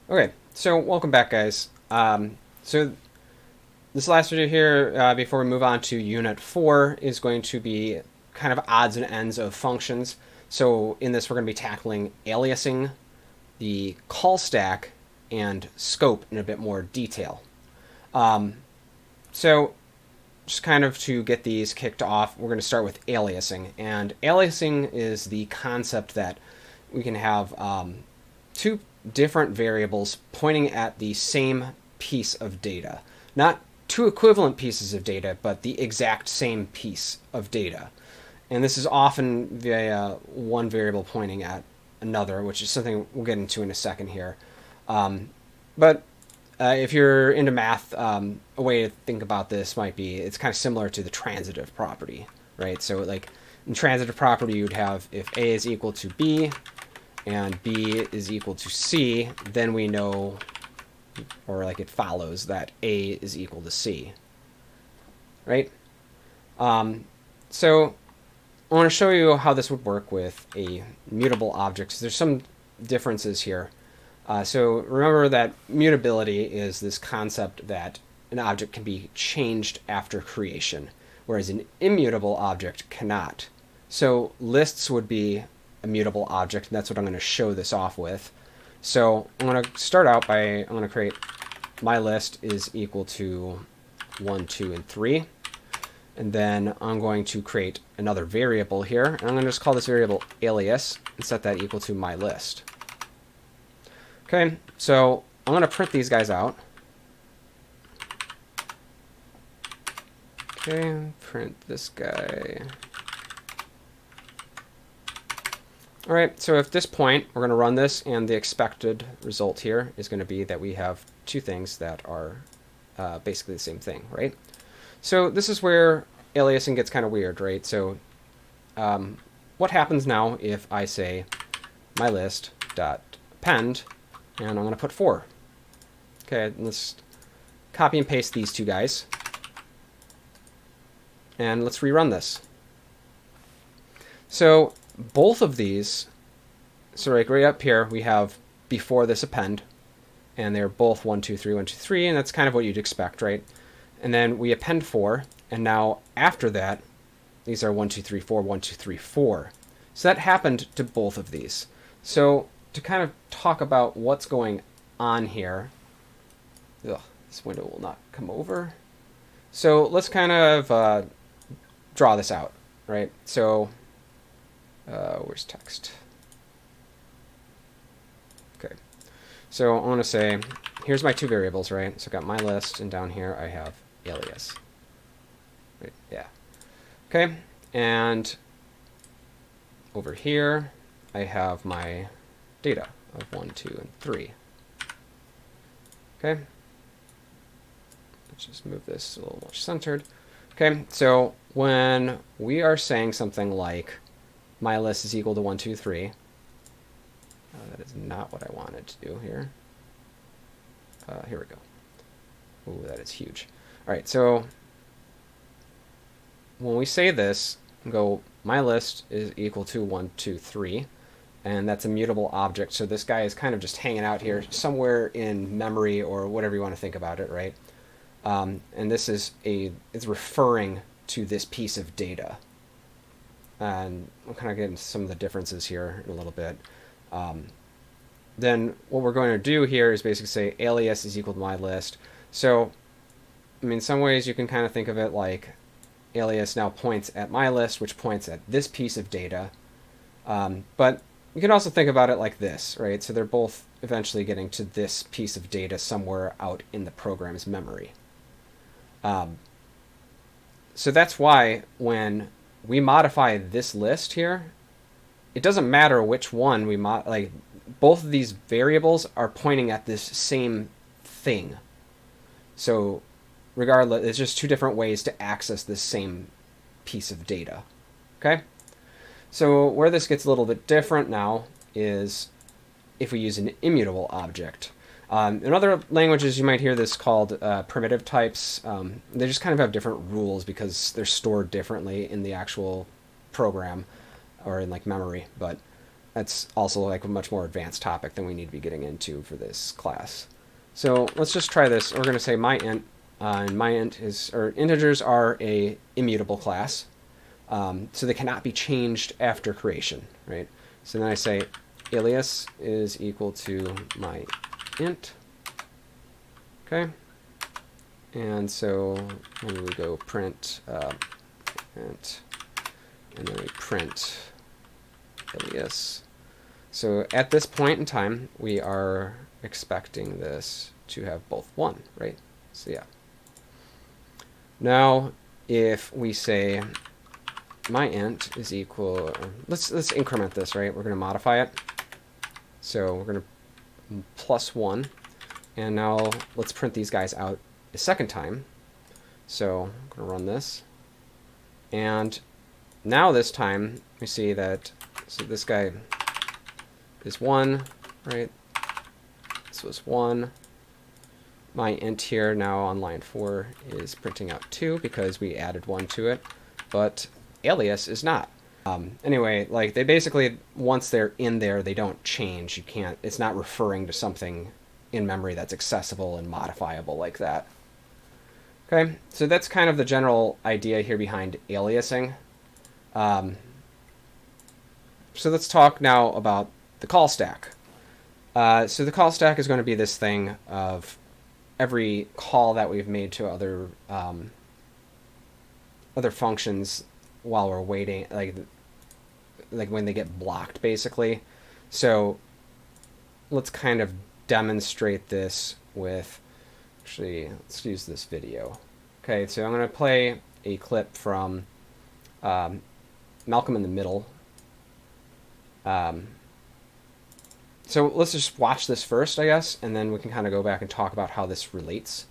Okay, so welcome back, guys. So this last video here, before we move on to Unit 4, is going to be kind of odds and ends of functions. So in this, we're going to be tackling aliasing, the call stack, and scope in a bit more detail. So just kind of to get these kicked off, we're going to start with aliasing. And aliasing is the concept that we can have two different variables pointing at the same piece of data. Not two equivalent pieces of data, but the exact same piece of data. And this is often via one variable pointing at another, which is something we'll get into in a second here. But if you're into math, a way to think about this might be it's kind of similar to the transitive property, right? So like in transitive property, you'd have if A is equal to B and B is equal to C, then we know, or like it follows that A is equal to C, right? So I want to show you how this would work with a mutable object. So there's some differences here. So remember that mutability is this concept that an object can be changed after creation, whereas an immutable object cannot. So lists would be a mutable object, and that's what I'm going to show this off with. So I'm going to start out by, I'm going to create my list is equal to 1, 2, and 3. And then I'm going to create another variable here, and I'm going to just call this variable alias and set that equal to my list. Okay, so I'm going to print these guys out. Okay, print this guy. All right, so at this point, we're going to run this, and the expected result here is going to be that we have two things that are basically the same thing, right? So this is where aliasing gets kind of weird, right? So what happens now if I say my list dot append, and I'm going to put 4. Okay, let's copy and paste these two guys, and let's rerun this. So both of these, so like right up here, we have before this append, and they're both 1, 2, 3, 1, 2, 3, and that's kind of what you'd expect, right? And then we append 4, and now after that, these are 1, 2, 3, 4, 1, 2, 3, 4. So that happened to both of these. So to kind of talk about what's going on here, this window will not come over. So let's kind of draw this out, right? So where's text? Okay. So I want to say, here's my two variables, right? So I've got my list, and down here I have alias. Right? Yeah. Okay. And over here I have my data of 1, 2, and 3. Okay. Let's just move this a little more centered. Okay. So when we are saying something like my list is equal to 1, 2, 3, that is not what I wanted to do here. Here we go. Ooh, that is huge. All right, so when we say this, go my list is equal to 1, 2, 3, and that's a mutable object. So this guy is kind of just hanging out here somewhere in memory or whatever you want to think about it, right? And this is it's referring to this piece of data. And we'll kind of get into some of the differences here in a little bit. Then what we're going to do here is basically say alias is equal to my list. So, I mean, in some ways you can kind of think of it like alias now points at my list, which points at this piece of data. But you can also think about it like this, right? So they're both eventually getting to this piece of data somewhere out in the program's memory. So that's why when we modify this list here, it doesn't matter which one we like. Both of these variables are pointing at this same thing. So regardless, it's just two different ways to access this same piece of data. Okay? So where this gets a little bit different now is if we use an immutable object. In other languages, you might hear this called primitive types. They just kind of have different rules because they're stored differently in the actual program or in like memory. But that's also like a much more advanced topic than we need to be getting into for this class. So let's just try this. We're going to say my int, and my int is, or integers are a immutable class, so they cannot be changed after creation, right? So then I say alias is equal to my int, okay? And so when we go print int, and then we print alias. So at this point in time, we are expecting this to have both 1, right? So yeah. Now, if we say my int is equal, let's increment this, right? We're going to modify it. So we're going to +1, and now let's print these guys out a second time. So I'm going to run this, and now this time we see that, so this guy is 1, right? This was 1. My int here now on line 4 is printing out 2 because we added 1 to it, but alias is not. Anyway, like they basically, once they're in there, they don't change. You can't, it's not referring to something in memory that's accessible and modifiable like that. Okay, so that's kind of the general idea here behind aliasing. So let's talk now about the call stack. So the call stack is going to be this thing of every call that we've made to other functions while we're waiting, like when they get blocked, basically. So let's kind of demonstrate this with, actually, let's use this video. Okay, so I'm going to play a clip from Malcolm in the Middle. So let's just watch this first, I guess, and then we can kind of go back and talk about how this relates.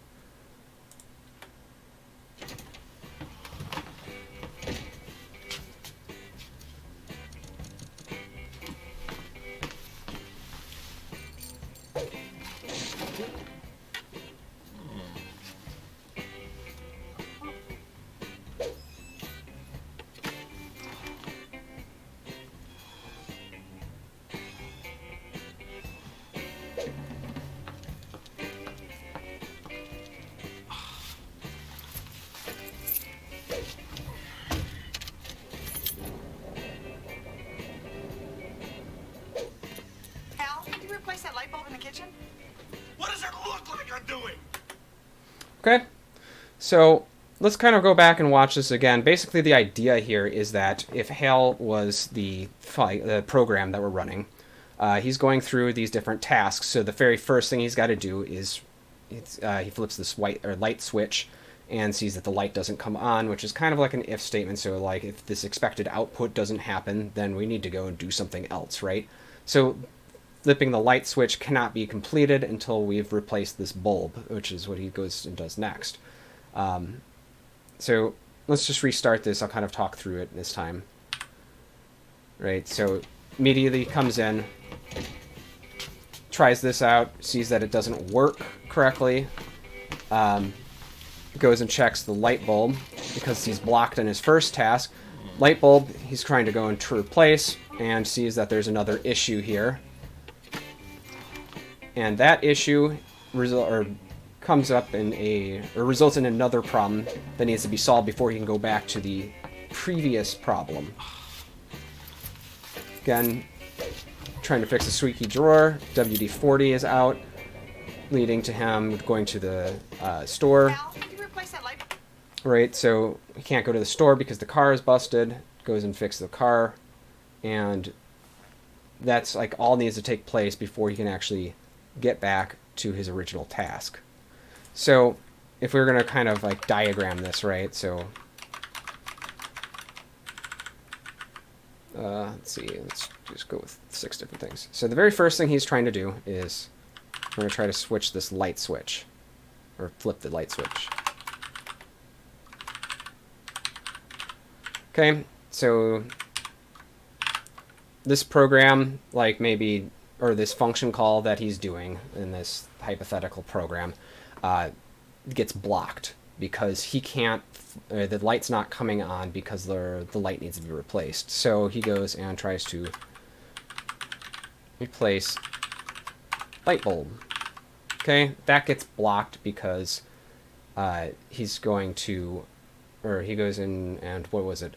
Okay, so let's kind of go back and watch this again. Basically, the idea here is that if Hal was the program that we're running, he's going through these different tasks. So the very first thing he's got to do is he flips this light switch and sees that the light doesn't come on, which is kind of like an if statement. So like if this expected output doesn't happen, then we need to go and do something else, right? So flipping the light switch cannot be completed until we've replaced this bulb, which is what he goes and does next. So let's just restart this. I'll kind of talk through it this time. Right, so immediately comes in, tries this out, sees that it doesn't work correctly, goes and checks the light bulb because he's blocked in his first task. Light bulb, he's trying to go and replace, and sees that there's another issue here. And that issue comes up results in another problem that needs to be solved before he can go back to the previous problem. Again, trying to fix the squeaky drawer. WD-40 is out, leading to him going to the store. Al, can you replace that light? Right, so he can't go to the store because the car is busted. Goes and fixes the car, and that's like all needs to take place before he can actually get back to his original task. So if we're going to kind of like diagram this, right, so let's see, let's just go with 6 different things. So the very first thing he's trying to do is we're going to try to switch this light switch, or flip the light switch. Okay, so this program, like maybe, or this function call that he's doing in this hypothetical program, gets blocked because he can't, the light's not coming on because the light needs to be replaced. So he goes and tries to replace light bulb. Okay, that gets blocked because he's going to, or he goes in and what was it?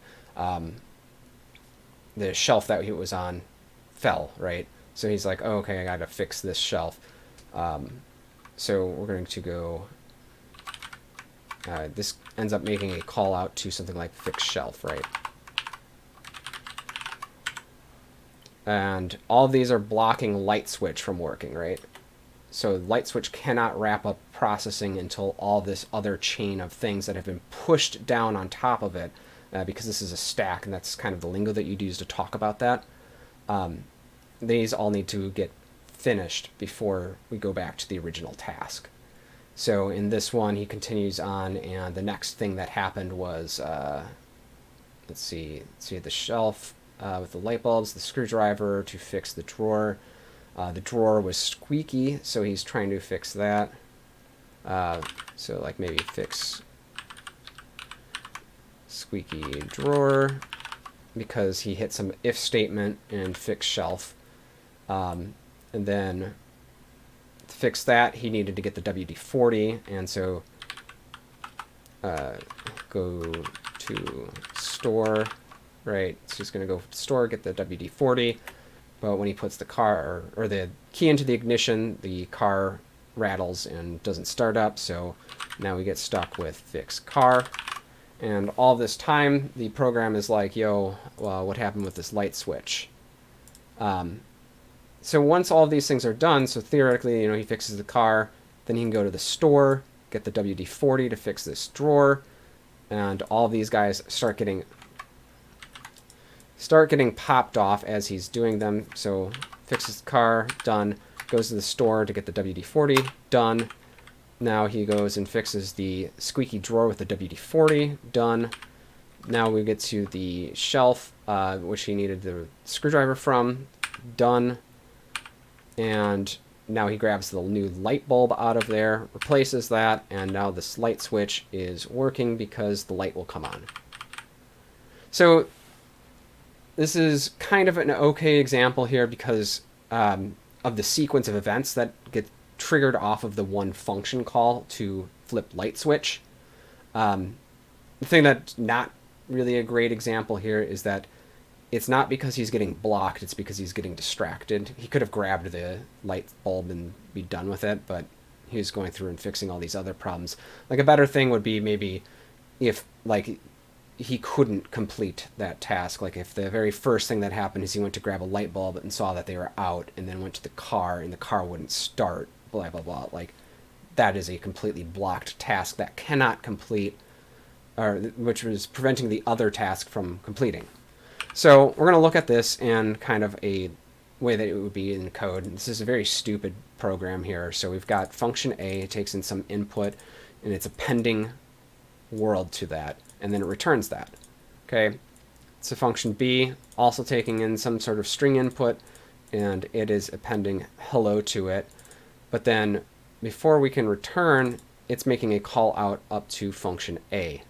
The shelf that he was on fell, right? So he's like, oh, okay, I got to fix this shelf. So we're going to go, this ends up making a call out to something like fix shelf, right? And all of these are blocking light switch from working, right? So light switch cannot wrap up processing until all this other chain of things that have been pushed down on top of it, because this is a stack, and that's kind of the lingo that you'd use to talk about that. These all need to get finished before we go back to the original task. So in this one, he continues on, and the next thing that happened was, let's see the shelf with the light bulbs, the screwdriver to fix the drawer. The drawer was squeaky, so he's trying to fix that. So like maybe fix squeaky drawer, because he hit some if statement and fix shelf. And then to fix that, he needed to get the WD-40, and so go to store, right? So he's going to go to store, get the WD-40, but when he puts the car or the key into the ignition, the car rattles and doesn't start up, so now we get stuck with fix car. And all this time, the program is like, yo, well, what happened with this light switch? So once all of these things are done, so theoretically, he fixes the car, then he can go to the store, get the WD-40 to fix this drawer, and all of these guys start getting popped off as he's doing them. So fixes the car, done. Goes to the store to get the WD-40, done. Now he goes and fixes the squeaky drawer with the WD-40, done. Now we get to the shelf, which he needed the screwdriver from, done. And now he grabs the new light bulb out of there, replaces that, and now this light switch is working because the light will come on. So this is kind of an okay example here because of the sequence of events that get triggered off of the one function call to flip light switch. The thing that's not really a great example here is that it's not because he's getting blocked, it's because he's getting distracted. He could have grabbed the light bulb and be done with it, but he's going through and fixing all these other problems. Like a better thing would be maybe if like he couldn't complete that task. Like if the very first thing that happened is he went to grab a light bulb and saw that they were out, and then went to the car and the car wouldn't start, blah, blah, blah. Like that is a completely blocked task that cannot complete, or which was preventing the other task from completing. So we're going to look at this in kind of a way that it would be in code. This is a very stupid program here. So we've got function A, it takes in some input, and it's appending world to that, and then it returns that. Okay, so function B, also taking in some sort of string input, and it is appending hello to it. But then before we can return, it's making a call out up to function A.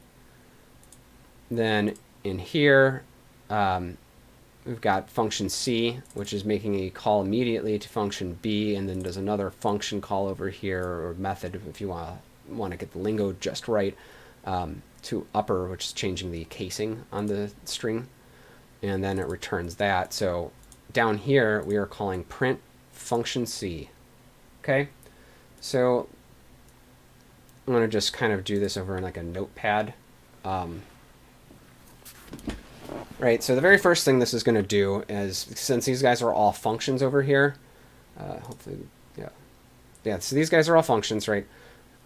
Then in here, we've got function C, which is making a call immediately to function B, and then does another function call over here, or method if you want to get the lingo just right, to upper, which is changing the casing on the string, and then it returns that. So down here we are calling print function C. Okay, so I'm going to just kind of do this over in like a notepad. Right, so the very first thing this is going to do is, since these guys are all functions over here, hopefully, yeah, so these guys are all functions, right?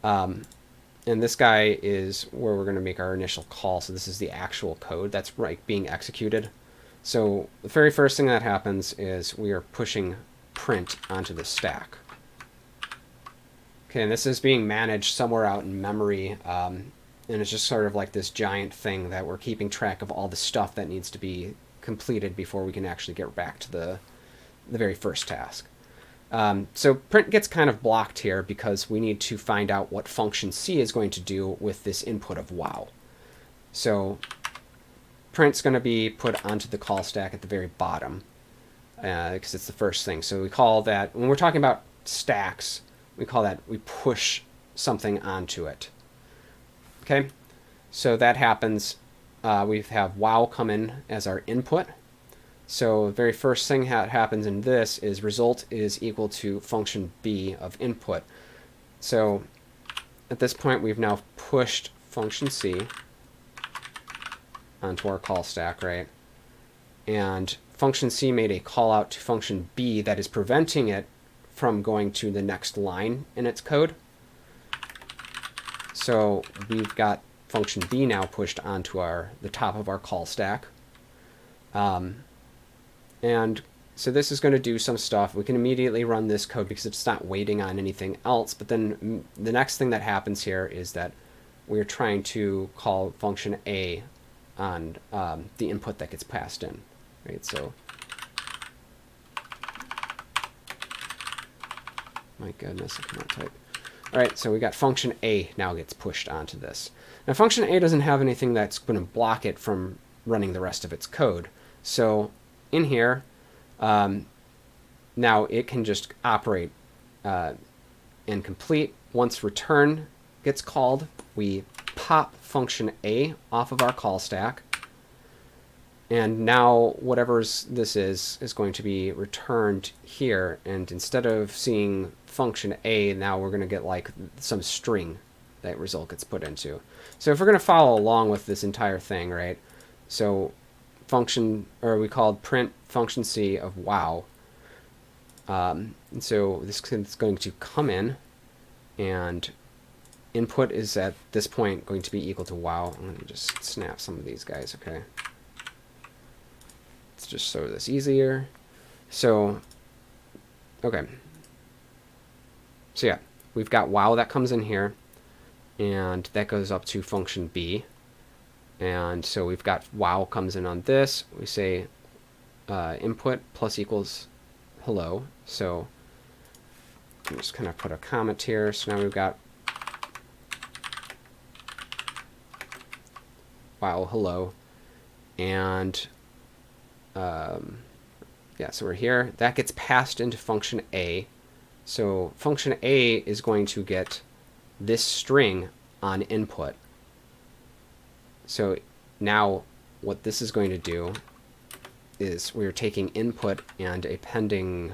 And this guy is where we're going to make our initial call, so this is the actual code that's right being executed. So the very first thing that happens is we are pushing print onto the stack. Okay, and this is being managed somewhere out in memory, and it's just sort of like this giant thing that we're keeping track of all the stuff that needs to be completed before we can actually get back to the very first task. So print gets kind of blocked here because we need to find out what function C is going to do with this input of wow. So print's going to be put onto the call stack at the very bottom. because it's the first thing. So we call that, when we're talking about stacks, we call that we push something onto it. Okay, so that happens. We have wow come in as our input. So the very first thing that happens in this is result is equal to function b of input. So at this point, we've now pushed function c onto our call stack, right? And function c made a call out to function b that is preventing it from going to the next line in its code. So we've got function b now pushed onto the top of our call stack. And so this is going to do some stuff. We can immediately run this code because it's not waiting on anything else. But then the next thing that happens here is that we're trying to call function a on the input that gets passed in, right? So, my goodness, I cannot type. All right, so we got function a now gets pushed onto this. Now, function a doesn't have anything that's going to block it from running the rest of its code. So in here, now it can just operate and complete. Once return gets called, we pop function a off of our call stack. And now whatever this is going to be returned here. And instead of seeing function a, now we're going to get like some string that result gets put into. So if we're going to follow along with this entire thing, right? So function, or we called print function c of wow. And so this is going to come in, and input is at this point going to be equal to wow. I'm going to just snap some of these guys, okay? Let's just show this easier. So, okay. So yeah, we've got wow that comes in here, and that goes up to function b. And so we've got wow comes in on this. We say input plus equals hello. So I'm just kind of put a comment here. So now we've got wow hello. And yeah, so we're here. That gets passed into function a. So function a is going to get this string on input. So now what this is going to do is we're taking input and a pending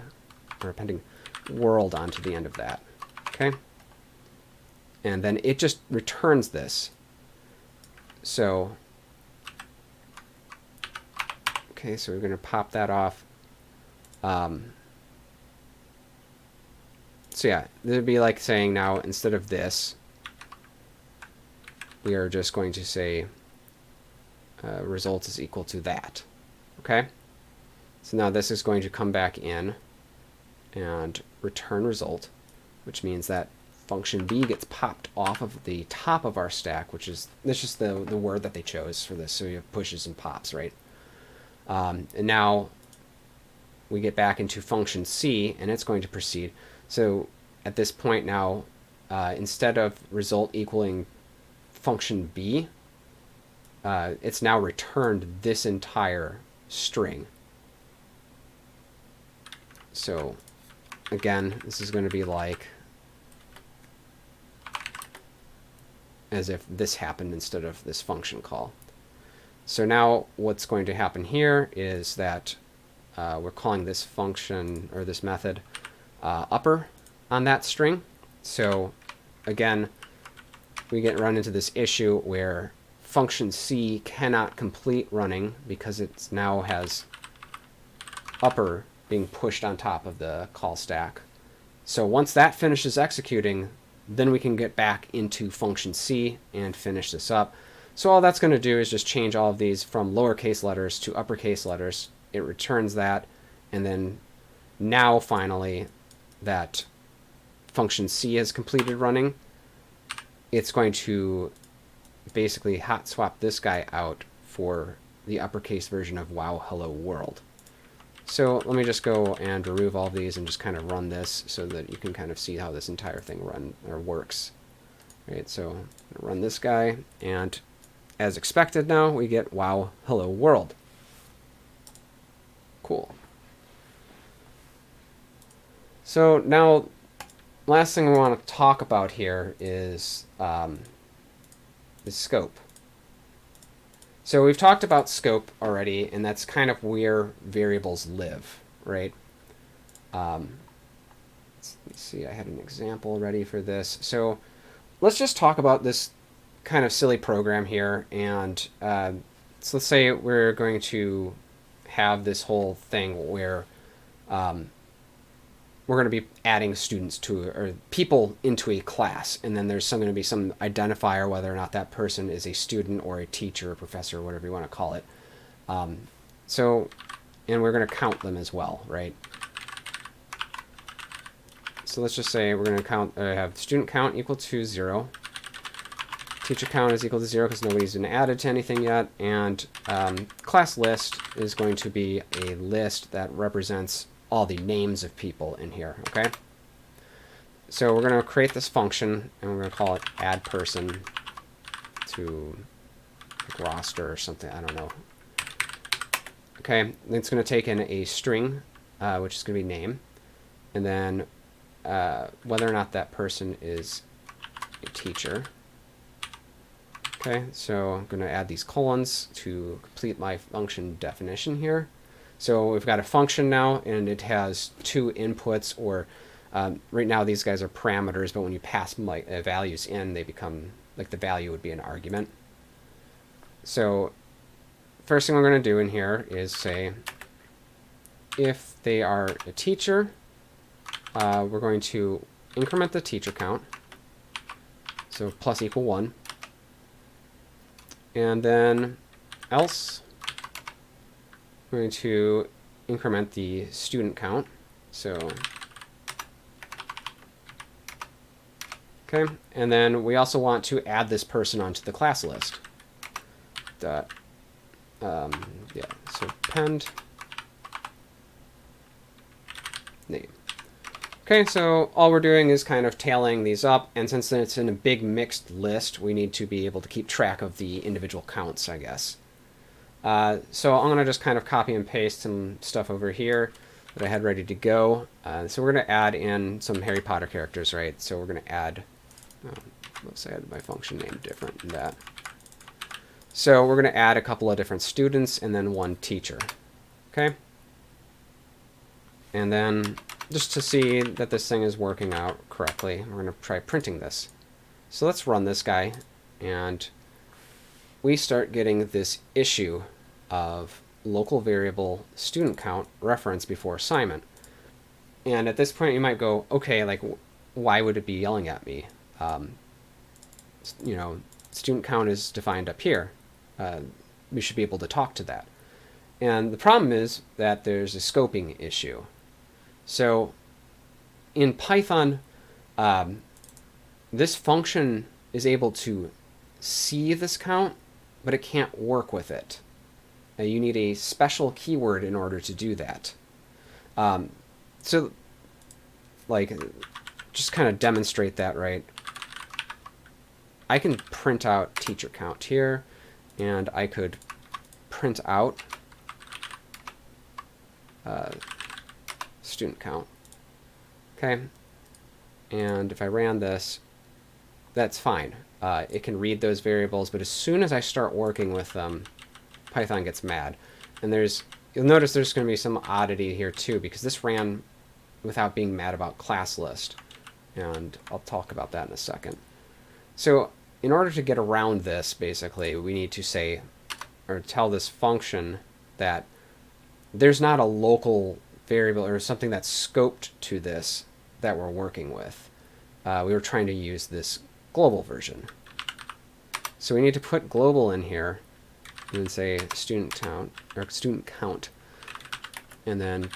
world onto the end of that. Okay? And then it just returns this. So okay, so we're going to pop that off. So yeah, this would be like saying now instead of this, we are just going to say result is equal to that. Okay? So now this is going to come back in and return result, which means that function b gets popped off of the top of our stack, which is, that's just the word that they chose for this. So you have pushes and pops, right? And now we get back into function c, and it's going to proceed. So at this point now, instead of result equaling function b, it's now returned this entire string. So again, this is going to be like as if this happened instead of this function call. So now what's going to happen here is that we're calling this function or this method upper on that string. So again, we run into this issue where function c cannot complete running because it now has upper being pushed on top of the call stack. So once that finishes executing, then we can get back into function c and finish this up. So all that's going to do is just change all of these from lowercase letters to uppercase letters. It returns that, and then now finally that function c has completed running, it's going to basically hot swap this guy out for the uppercase version of wow hello world. So let me just go and remove all of these and just kind of run this so that you can kind of see how this entire thing works. Right, so run this guy, and as expected now we get wow hello world. Cool. So now, last thing we want to talk about here is scope. So we've talked about scope already, and that's kind of where variables live, right? Let me see, I had an example ready for this. So let's just talk about this kind of silly program here. And so let's say we're going to have this whole thing where we're going to be adding students to, or people into a class, and then there's going to be some identifier whether or not that person is a student or a teacher or professor, whatever you want to call it. And we're going to count them as well, right? So let's just say we're going to count, have student count equal to 0. Teacher count is equal to 0 because nobody's been added to anything yet. And class list is going to be a list that represents all the names of people in here, okay? So we're going to create this function, and we're going to call it add person to like roster or something, I don't know. Okay, it's going to take in a string, which is going to be name, and then whether or not that person is a teacher. Okay, so I'm going to add these colons to complete my function definition here. So we've got a function now, and it has 2 inputs, or right now these guys are parameters, but when you pass values in, they become, like the value would be an argument. So first thing we're going to do in here is say if they are a teacher, we're going to increment the teacher count, so plus equal 1. And then else, we're going to increment the student count. So, okay, and then we also want to add this person onto the class list. Yeah, so append name. Okay, so all we're doing is kind of tailing these up, and since it's in a big mixed list, we need to be able to keep track of the individual counts, I guess. So I'm going to just kind of copy and paste some stuff over here that I had ready to go. So we're going to add in some Harry Potter characters, right? So we're going to add, let's add my function name different than that. So we're going to add a couple of different students and then 1 teacher, okay? And then just to see that this thing is working out correctly, we're going to try printing this. So let's run this guy, and we start getting this issue of local variable student count reference before assignment. And at this point you might go, okay, like why would it be yelling at me? You know, student count is defined up here. We should be able to talk to that. And the problem is that there's a scoping issue. So in Python, this function is able to see this count, but it can't work with it. Now you need a special keyword in order to do that. So, like, just kind of demonstrate that, right? I can print out teacher count here, and I could print out student count. Okay, and if I ran this, that's fine. It can read those variables, but as soon as I start working with them, Python gets mad. And you'll notice there's going to be some oddity here too, because this ran without being mad about class list. And I'll talk about that in a second. So in order to get around this, basically, we need to say, or tell this function that there's not a local variable or something that's scoped to this that we're working with. We were trying to use this global version. So we need to put global in here and then say student count, or student count, and then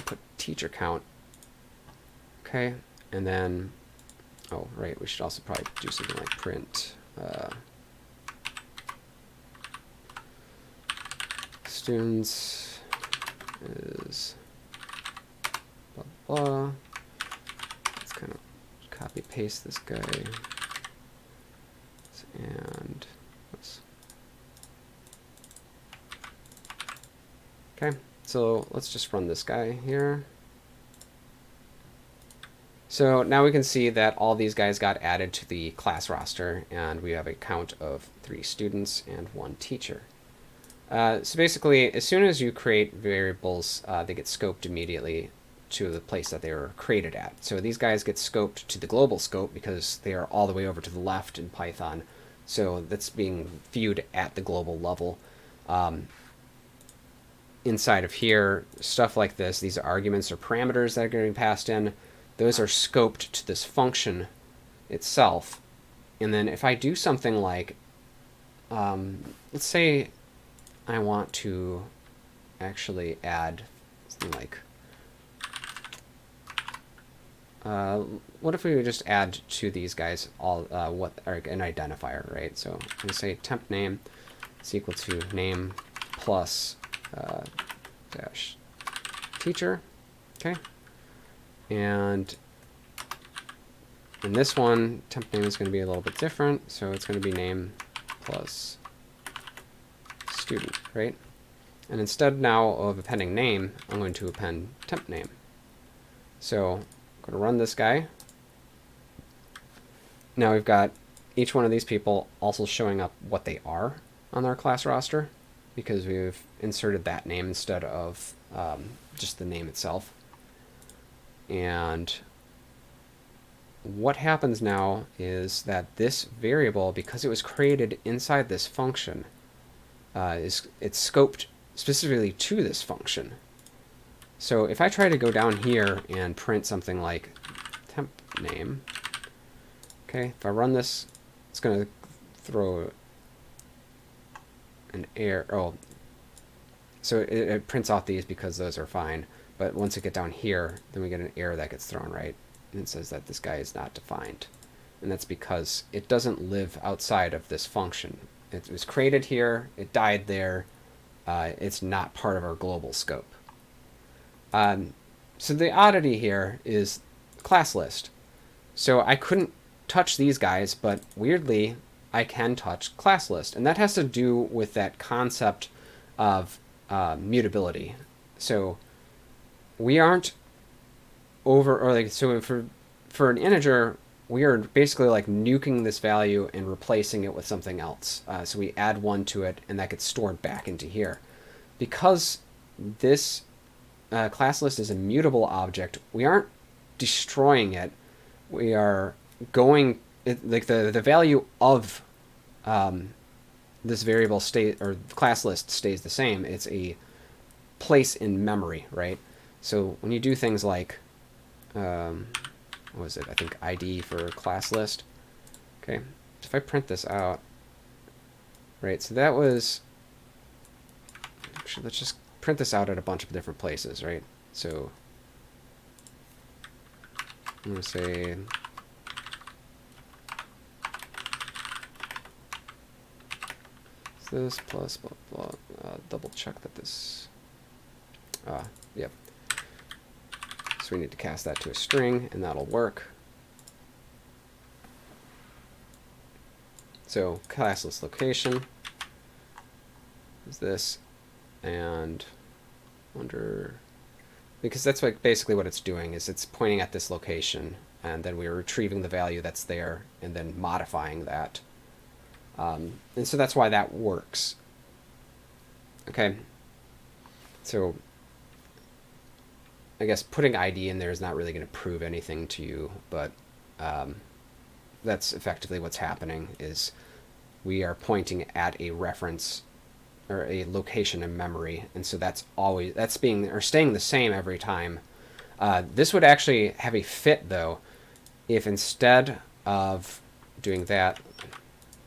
put teacher count. Okay, and then, oh right, we should also probably do something like print students is blah blah. Let's kind of copy paste this guy, and oops. Okay, so let's just run this guy here. So now we can see that all these guys got added to the class roster, and we have a count of 3 students and 1 teacher. So basically, as soon as you create variables, they get scoped immediately to the place that they were created at. So these guys get scoped to the global scope because they are all the way over to the left in Python. So that's being viewed at the global level. Inside of here, stuff like this, these arguments or parameters that are getting passed in, those are scoped to this function itself. And then if I do something like, let's say I want to actually add something like, what if we would just add to these guys all what are an identifier, right? So I'm going to say temp name is equal to name plus dash teacher, okay? And in this one, temp name is going to be a little bit different, so it's going to be name plus student, right? And instead now of appending name, I'm going to append temp name. So I'm going to run this guy. Now we've got each one of these people also showing up what they are on our class roster, because we've inserted that name instead of just the name itself. And what happens now is that this variable, because it was created inside this function, it's scoped specifically to this function. So if I try to go down here and print something like temp name, okay, if I run this, it's going to throw an error. Oh, so it prints off these because those are fine. But once it get down here, then we get an error that gets thrown, right? And it says that this guy is not defined. And that's because it doesn't live outside of this function. It was created here, it died there, it's not part of our global scope. So the oddity here is class list. So I couldn't touch these guys, but weirdly, I can touch class list. And that has to do with that concept of mutability. So we aren't so for an integer, we are basically like nuking this value and replacing it with something else. So we add 1 to it, and that gets stored back into here. Because this class list is a mutable object, we aren't destroying it. We are going, like the value of this variable or class list stays the same. It's a place in memory, right? So when you do things like, what was it? I think ID for class list. Okay, if I print this out, right? So that was, actually, let's just print this out at a bunch of different places, right? So I'm going to say this plus blah blah. Double check that this. Yep. So we need to cast that to a string, and that'll work. So classless location is this, and under, because that's like basically what it's doing is it's pointing at this location, and then we're retrieving the value that's there and then modifying that. And so that's why that works. Okay. So I guess putting ID in there is not really going to prove anything to you, but that's effectively what's happening is we are pointing at a reference or a location in memory, and so that's staying the same every time. This would actually have a fit though if instead of doing that,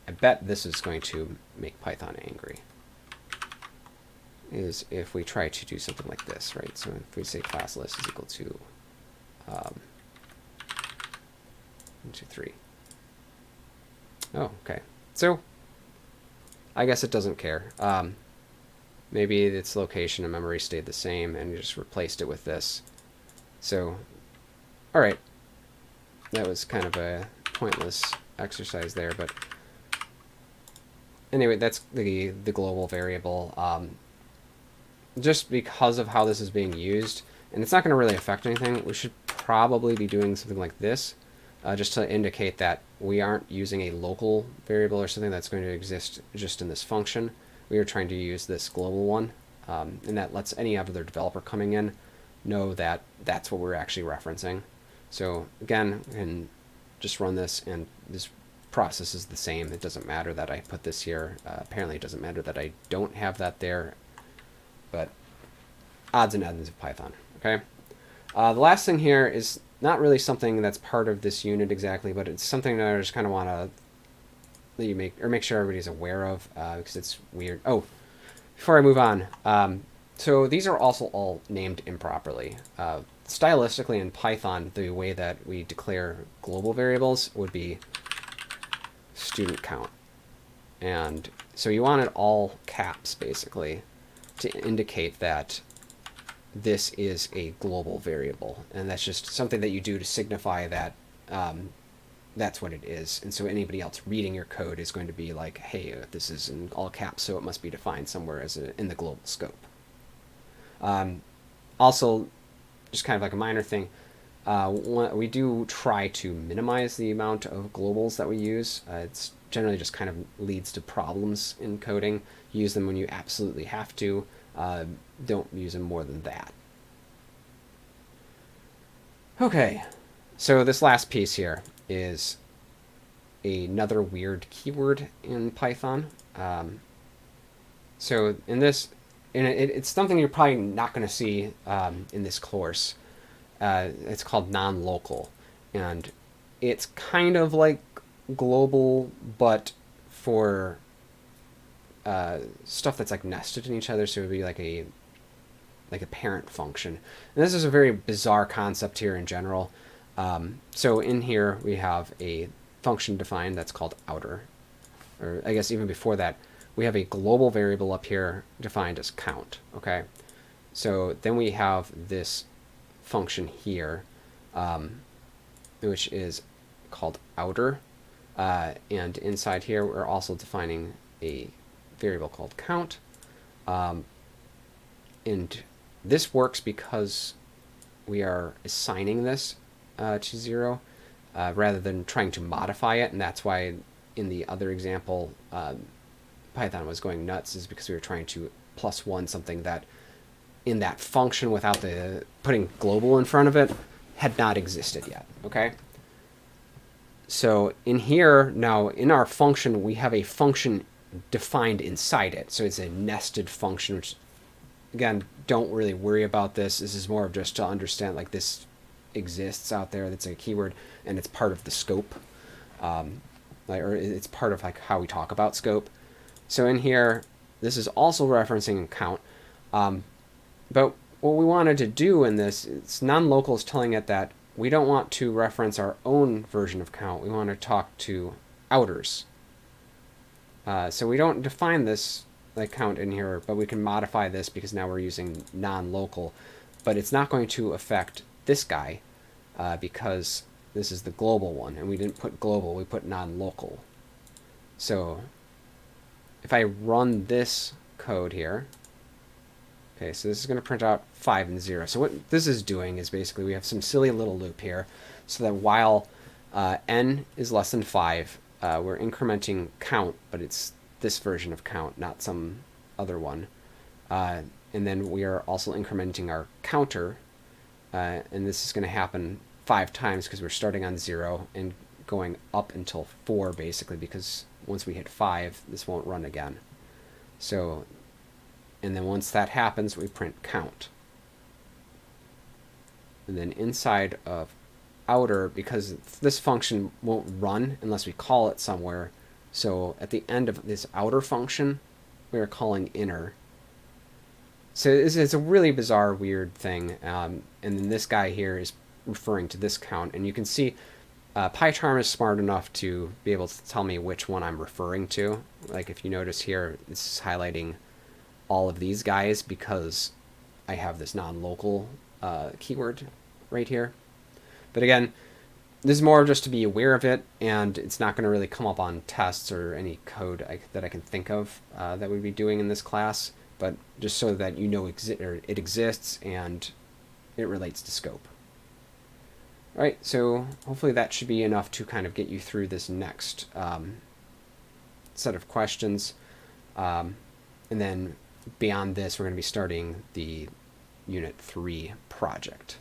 I bet this is going to make Python angry, is if we try to do something like this, right? So if we say class list is equal to 1, 2, 3. Oh, okay. So I guess it doesn't care. Maybe its location and memory stayed the same and you just replaced it with this. So, all right. That was kind of a pointless exercise there, but anyway, that's the global variable. Just because of how this is being used, and it's not going to really affect anything, we should probably be doing something like this, just to indicate that we aren't using a local variable or something that's going to exist just in this function. We are trying to use this global one, and that lets any other developer coming in know that that's what we're actually referencing. So again, we can just run this, and this process is the same. It doesn't matter that I put this here. Apparently it doesn't matter that I don't have that there, but odds and ends of Python. Okay. The last thing here is not really something that's part of this unit exactly, but it's something that I just kind of want to let you make sure everybody's aware of, because it's weird. Oh, before I move on, so these are also all named improperly. Stylistically in Python, the way that we declare global variables would be student count. And so you want it all caps, basically, to indicate that this is a global variable. And that's just something that you do to signify that that's what it is. And so anybody else reading your code is going to be like, hey, this is in all caps, so it must be defined somewhere as in the global scope. Also, just kind of like a minor thing, we do try to minimize the amount of globals that we use. It's generally just kind of leads to problems in coding. Use them when you absolutely have to. Don't use them more than that. Okay, so this last piece here is another weird keyword in Python. So in this, it's something you're probably not going to see in this course. It's called non-local, and it's kind of like global, but for stuff that's like nested in each other. So it would be like a parent function. And this is a very bizarre concept here in general. So in here we have a function defined that's called outer, or I guess even before that, we have a global variable up here defined as count. Okay, so then we have this function here, which is called outer, and inside here we're also defining a variable called count, and this works because we are assigning this to 0 rather than trying to modify it, and that's why in the other example Python was going nuts, is because we were trying to +1 something that in that function without the putting global in front of it had not existed yet. Okay, so in here now in our function we have a function defined inside it, so it's a nested function, which again, don't really worry about this. This is more of just to understand like this exists out there. That's a keyword, and it's part of the scope, or it's part of like how we talk about scope. So in here, this is also referencing count, but what we wanted to do in this, it's non-local is telling it that we don't want to reference our own version of count. We want to talk to outers. So we don't define this like count in here, but we can modify this because now we're using non-local, but it's not going to affect this guy because this is the global one, and we didn't put global, we put non-local. So if I run this code here, okay, so this is going to print out 5 and 0. So what this is doing is basically we have some silly little loop here, so that while n is less than 5, we're incrementing count, but it's this version of count, not some other one. And then we are also incrementing our counter, and this is going to happen 5 times because we're starting on 0 and going up until 4 basically, because once we hit 5 this won't run again. So, and then once that happens we print count. And then inside of outer, because this function won't run unless we call it somewhere, so at the end of this outer function, we are calling inner. So it's a really bizarre, weird thing. And then this guy here is referring to this count. And you can see PyCharm is smart enough to be able to tell me which one I'm referring to. Like if you notice here, it's highlighting all of these guys because I have this non-local keyword right here. But again, this is more just to be aware of it, and it's not going to really come up on tests or any code that I can think of that we'd be doing in this class, but just so that you know it exists and it relates to scope. All right, so hopefully that should be enough to kind of get you through this next set of questions. And then beyond this, we're going to be starting the Unit 3 project.